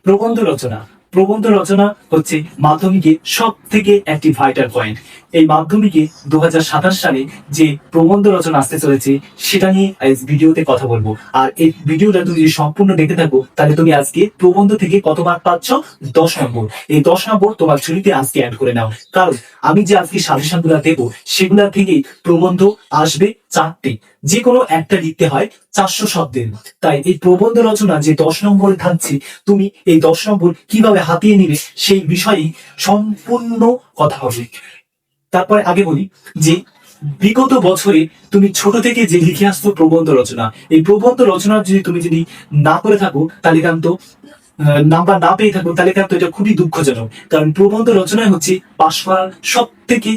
প্রবন্ধ রচনা। প্রবন্ধ রচনা হচ্ছে মাধ্যমিকে সব থেকে একটি ভাইটাল পয়েন্ট। এই মাধ্যমিকে 2027 সালে যে প্রবন্ধ রচনা আসতে চলেছে সেটা নিয়ে আজ ভিডিওতে কথা বলবো। আর এই ভিডিওটা তুমি যদি সম্পূর্ণ দেখতে থাকো তাহলে তুমি আজকে প্রবন্ধ থেকে কত মার্ক পাচ্ছ? 10 নম্বর। এই 10 নম্বর তোমার ঝুলিতে আজকে অ্যাড করে নাও, কারণ আমি যে আজকে সাজেশন গুলা দেবো সেগুলা থেকেই প্রবন্ধ আসবে 4টি, যে কোনো একটা লিখতে হয় 400 শব্দের। তাই এই প্রবন্ধ রচনা যে 10 নম্বরে থাকছে, তুমি এই 10 নম্বর কিভাবে হাতিয়ে নিবে সেই বিষয়ে সম্পূর্ণ কথা হবে। তারপরে আগে বলি যে বিগত বছরে তুমি ছোট থেকে যে লিখে আসতো প্রবন্ধ রচনা, এই প্রবন্ধ রচনা যদি না করে থাকো তাহলে কিন্তু নাম্বার না পেয়ে থাকো তাহলে কিন্তু এটা খুবই দুঃখজনক। কারণ প্রবন্ধ রচনায় হচ্ছে পাশ করার সব থেকে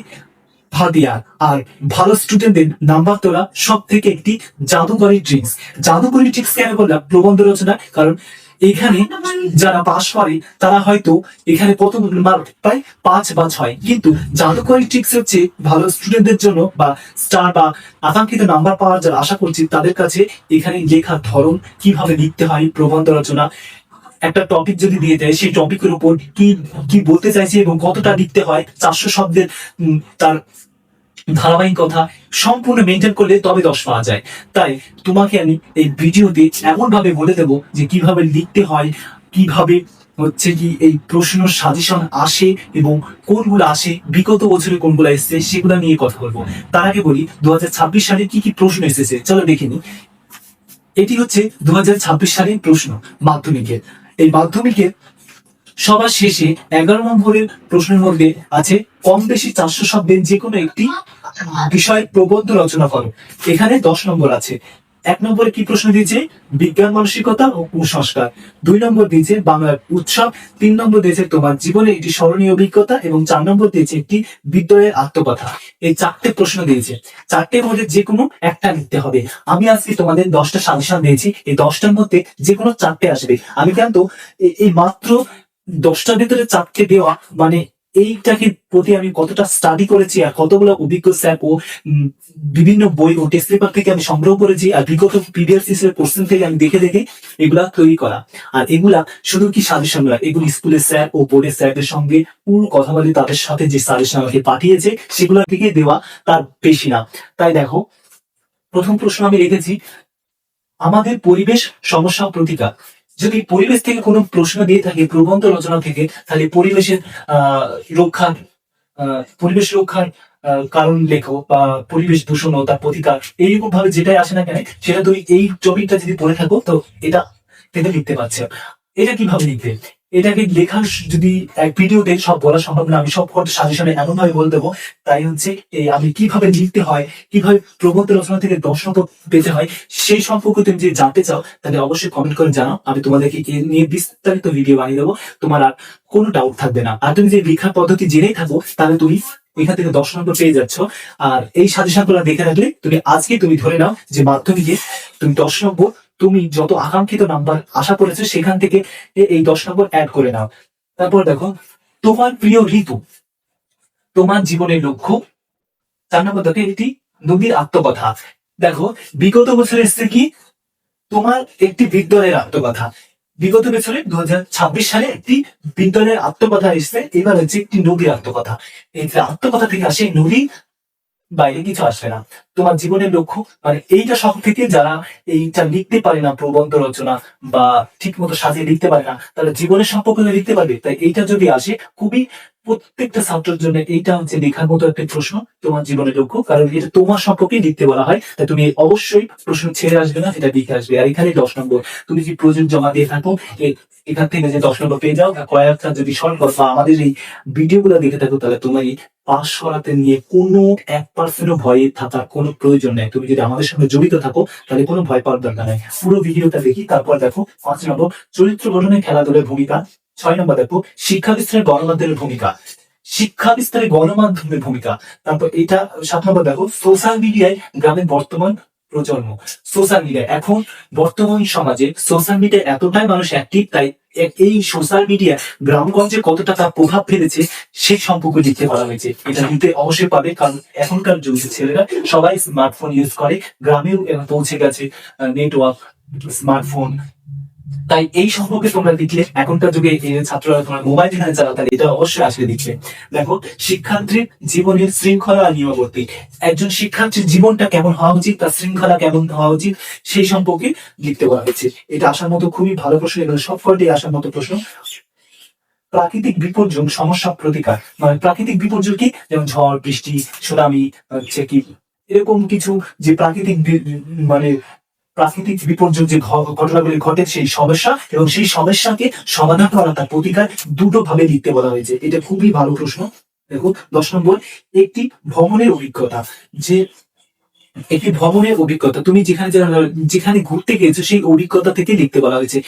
হাতিয়ার, আর ভালো স্টুডেন্টদের নাম্বার তোলা সব থেকে একটি জাদুকরী ট্রিক্স। জাদুকরী ট্রিক্স কেন বললাম প্রবন্ধ রচনা? কারণ এখানে যারা পাস করে তারা হয়তো এখানে কত মার্ক পায়, 5 বা 6, কিন্তু জাদুকরী ট্রিক্স হচ্ছে ভালো স্টুডেন্টদের জন্য বা স্টার বা আকাঙ্ক্ষিত নাম্বার পাওয়ার যারা আশা করছি তাদের কাছে এখানে লেখার ধরন, কিভাবে লিখতে হয় প্রবন্ধ রচনা, একটা টপিক যদি দিয়ে দেয় সেই টপিকের উপর কি কি বলতে চাইছে এবং কতটা লিখতে হয়, 400 শব্দের তার ধারাবাহিকতা সম্পূর্ণ মেনটেন করলে তবে 10 পাওয়া যায়। তাই তোমাকে আমি এই ভিডিওতে এমন ভাবে বলে দেবো যে কিভাবে লিখতে হয়, কিভাবে হচ্ছে কি এই প্রশ্ন সাজেশন আসে এবং কোনগুলো আসে, বিগত বছরে কোনগুলো এসেছে সেগুলো নিয়ে কথা বলবো। তার আগে বলি 2026 সালে কি কি প্রশ্ন এসেছে, চলো দেখে নি। এটি হচ্ছে 2026 সালের প্রশ্ন মাধ্যমিকের। এই মাধ্যমিকের সবার শেষে 11 নম্বরের প্রশ্নের মধ্যে আছে কম বেশি 400 শব্দের যে কোনো একটি বিষয়ের প্রবন্ধ রচনা করো। এখানে 10 নম্বর আছে। 1 নম্বরে কি প্রশ্ন দিয়েছে? বিজ্ঞান মানসিকতা ও কুসংস্কার। 2 নম্বর দিয়েছে বাংলার উৎসব। 3 নম্বর দিয়েছে তোমার জীবনে একটি স্মরণীয় অভিজ্ঞতা, এবং 4 নম্বর দিয়েছে একটি বিদ্রোহের আত্মকথা। এই 4টে প্রশ্ন দিয়েছে, 4টের মধ্যে যে কোনো একটা লিখতে হবে। আমি আজকে তোমাদের 10টা সাজেশন দিয়েছি, এই 10টার মধ্যে যে কোনো 4টে আসবে। আমি কিন্তু এই মাত্র 10টার ভিতরে 4টে দেওয়া মানে এইটাকে প্রতি আমি কতটা স্টাডি করেছি আর কতগুলো অভিজ্ঞ স্যার ও বিভিন্ন বই ও টেস্ট পেপার থেকে আমি সংগ্রহ করেছি, আর বিগত প্রিভিয়াস এর কোশ্চেন থেকে আমি দেখে দেখে এগুলা তৈরি করা। আর এগুলা শুধু কি সাজেশন নয়, এগুলো স্কুলের স্যার ও বোর্ডের স্যারদের সঙ্গে পুরো কথা বলে তাদের সাথে যে সাজেশন আমাকে পাঠিয়েছে সেগুলো থেকে দেওয়া, তার বেশি না। তাই দেখো, প্রথম প্রশ্ন আমি রেখেছি আমাদের পরিবেশ সমস্যা ও প্রতিকার। যদি পরিবেশ থেকে কোনো প্রশ্ন দিয়ে থাকে প্রবন্ধ রচনা থেকে, তাহলে পরিবেশের রক্ষার পরিবেশ রক্ষার কারণ লেখো, বা পরিবেশ দূষণ ও তার প্রতিকার, এইরকম ভাবে যেটাই আসে না কেন সেটা তুমি এই টপিকটা যদি পড়ে থাকো তো এটা কিন্তু লিখতে পারছো। এটা কিভাবে লিখবে, এটাকে লেখার যদি এক ভিডিওতে সব বলা সম্ভব না, আমি সব কটা সাজেশনে এমন ভাবে বলে দেবো। তাই হচ্ছে এই আমি কিভাবে লিখতে হয়, কিভাবে প্রবন্ধ রচনা থেকে 10 নম্বর পেতে হয়, সেই সম্পর্কে তুমি যদি জানতে চাও তাহলে অবশ্যই কমেন্ট করে জানাও, আমি তোমাদেরকে নিয়ে বিস্তারিত ভিডিও বানিয়ে দেবো। তোমার আর কোনো ডাউট থাকবে না। আর তুমি যে লেখার পদ্ধতি জেনেই থাকো তাহলে তুমি এখান থেকে 10 নম্বর পেয়ে যাচ্ছ। আর এই সাজেশন গুলো দেখে রাখলে তুমি ধরে নাও যে মাধ্যমিকে তুমি 10 নম্বর, তুমি যত আকাঙ্ক্ষিত নাম্বার আশা করেছো সেখান থেকে এই 10 নম্বর অ্যাড করে নাও। তারপর দেখো তোমার প্রিয় ঋতু, তোমার জীবনের লক্ষ্য। 4 নম্বর দেখো এটি নদীর আত্মকথা। দেখো বিগত বছরে এসছে কি তোমার একটি বিদ্যালয়ের আত্মকথা। বিগত বছরে 2026 সালে একটি বিদ্যালয়ের আত্মকথা এসছে, এবার হচ্ছে একটি নদীর আত্মকথা। এই যে আত্মকথা থেকে আসে নদী, বাইরে কিছু আসবে না। তোমার জীবনের লক্ষ্য মানে এইটা সব থেকে যারা এইটা লিখতে পারে না প্রবন্ধ রচনা বা ঠিক মতো সাজিয়ে লিখতে পারে না, তারা জীবনের সম্পর্কে লিখতে পারবে। তাই এইটা যদি আসে খুবই প্রত্যেকটা ছাত্রের জন্য এইটা হচ্ছে লেখার মতো একটা প্রশ্ন, তোমার জীবনের লক্ষ্য, কারণ এটা তোমার সম্পর্কে লিখতে বলা হয়। তাই তুমি অবশ্যই প্রশ্ন ছেড়ে আসবে না, এটা লিখে আসবে। আর এখানে 10 নম্বর তুমি যদি প্রয়োজন জমা দিয়ে থাকো এখান থেকে যে 10 নম্বর পেয়ে যাও, কয়েকটা যদি সলভ করো বা আমাদের এই ভিডিও গুলো দেখে থাকো তাহলে তোমার পাস করাতে নিয়ে কোনো 1% ভয়ে থাকার কোনো প্রয়োজন নেই। তুমি যদি আমাদের সঙ্গে জড়িত থাকো তাহলে কোনো ভয় পাওয়ার দরকার নেই। পুরো ভিডিওটা দেখি। তারপর দেখো 5 নম্বর চরিত্র গঠনে খেলাধুলার ভূমিকা। 6 নম্বর দেখো শিক্ষা বিস্তারে গণমাধ্যমের ভূমিকা, শিক্ষা বিস্তারে গণমাধ্যমের ভূমিকা। তারপর এটা 7 নম্বর দেখো সোশ্যাল মিডিয়ায় গ্রামের বর্তমান প্রজন্ম। সোশ্যাল মিডিয়া এখন বর্তমান সমাজে সোশ্যাল মিডিয়া এতটাই মানুষ অ্যাক্টিভ, তাই এই সোশ্যাল মিডিয়া গ্রামগঞ্জে কতটা তার প্রভাব ফেলেছে সেই সম্পর্কে লিখতে বলা হয়েছে। এটা নিতে অবশ্যই পাবে, কারণ এখনকার যুগের ছেলেরা সবাই স্মার্টফোন ইউজ করে, গ্রামেও পৌঁছে গেছে নেটওয়ার্ক, স্মার্টফোন, তাই এই সম্পর্কে তোমরা লিখলে এখনকার যুগে এই ছাত্ররা তোমার মোবাইল যেখানে চালাও তাহলে এটা অবশ্যই আসলে লিখবে। দেখো, শিক্ষার্থীর জীবনের শৃঙ্খলা আর নিয়মাবর্তী। একজন শিক্ষার্থীর জীবনটা কেমন হওয়া উচিত, তার শৃঙ্খলা কেমন হওয়া উচিত, সেই সম্পর্কে লিখতে বলা হয়েছে। এটা আসার মতো খুবই ভালো প্রশ্ন, এগুলো সবকটি আসার মতো প্রশ্ন। প্রাকৃতিক বিপর্যয় সমস্যা প্রতিকার, মানে প্রাকৃতিক বিপর্যয় কি, যেমন ঝড় বৃষ্টি সুনামি হচ্ছে কি, এরকম কিছু যে প্রাকৃতিক মানে প্রাকৃতিক বিপর্যয় যে ঘটনাগুলি ঘটে সেই সমস্যা এবং সেই সমস্যাকে সমাধান করা তার প্রতিকার, দুটো ভাবে লিখতে বলা হয়েছে। এটা খুবই ভালো প্রশ্ন। দেখো 10 নম্বর, একটি ভ্রমণের অভিজ্ঞতা। যে একটি ভ্রমণের অভিজ্ঞতা, তুমি যেখানে যেখানে ঘুরতে গিয়েছো সেই অভিজ্ঞতা থেকে লিখতে বলা হয়েছে।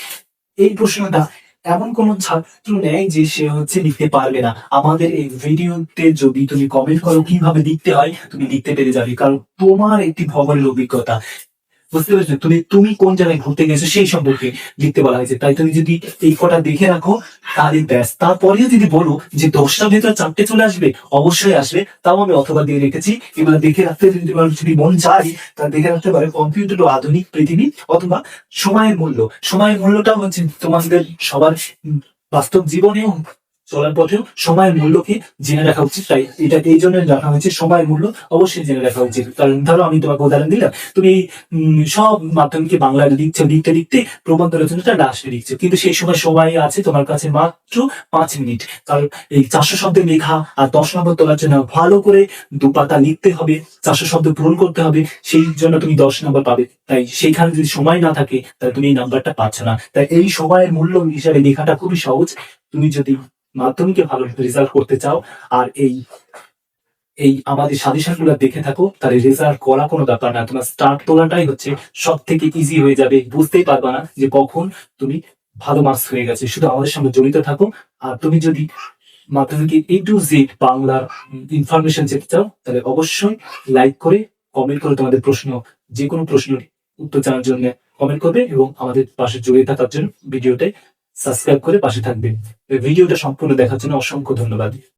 এই প্রশ্নটা এমন কোন ছাত্র নেই যে সে লিখতে পারবে না। আমাদের এই ভিডিওতে যদি তুমি কমেন্ট করো কিভাবে লিখতে হয়, তুমি লিখতে পেরে যাবে, কারণ তোমার একটি ভ্রমণের অভিজ্ঞতা, বুঝতে পেরেছো, তুমি তুমি কোন জায়গায় ঘুরতে গেছো সেই সম্পর্কে লিখতে বলা হয়েছে। তাই তুমি যদি এই কটা দেখে রাখো তাহলে ব্যাস। তারপরেও যদি বলো যে 10টার ভেতর 4টে চলে আসবে, অবশ্যই আসবে, তাও আমি অথবা দিয়ে রেখেছি। এবার দেখে রাখতে যদি মন চাই তাহলে দেখে রাখতে পারে কম্পিউটার ও আধুনিক পৃথিবী, অথবা সময়ের মূল্য। সময়ের মূল্যটা তোমাদের সবার বাস্তব জীবনেও চলার পথেও সময়ের মূল্যকে জেনে রাখা উচিত। তাই এটা এই জন্য রাখা হয়েছে, সময়ের মূল্য অবশ্যই জেনে রাখা উচিত। কারণ ধরো আমি তোমাকে উদাহরণ দিলাম, তুমি সব মাধ্যমিকে বাংলা লিখছো, লিখতে লিখতে প্রবন্ধ রচনাটা লাস্টে লিখছো, কিন্তু সেই সময় আছে তোমার কাছে মাত্র 5 মিনিট। কারণ এই 400 শব্দের লেখা আর 10 নম্বর তোলার জন্য ভালো করে 2 পাতা লিখতে হবে, 400 শব্দ পূরণ করতে হবে, সেই জন্য তুমি 10 নম্বর পাবে। তাই সেইখানে যদি সময় না থাকে তাহলে তুমি এই নাম্বারটা পাচ্ছ না। তাই এই সময়ের মূল্য হিসাবে লেখাটা খুবই সহজ। তুমি যদি মাধ্যমিকে ভালো রেজাল্ট করতে চাও আর এই এই আমাদের সাজেশন গুলো দেখে থাকো, তাহলে রেজাল্ট করা কোনো ব্যাপার না, তোমার স্টার্ট তোলাটাই হচ্ছে সব থেকে ইজি হয়ে যাবে। বুঝতেই পারবা না যে কখন তুমি ভালো মার্কস হয়ে গেছে। শুধু আমাদের সঙ্গে জড়িত থাকো। আর তুমি যদি মাধ্যমিকে A to Z বাংলার ইনফরমেশন যেতে চাও তাহলে অবশ্যই লাইক করে কমেন্ট করে তোমাদের প্রশ্ন, যে কোনো প্রশ্নের উত্তর জানার জন্য কমেন্ট করবে এবং আমাদের পাশে জড়িয়ে থাকার জন্য ভিডিওতে সাবস্ক্রাইব করে পাশে থাকবে। ভিডিওটা সম্পূর্ণ দেখার জন্য অসংখ্য ধন্যবাদ।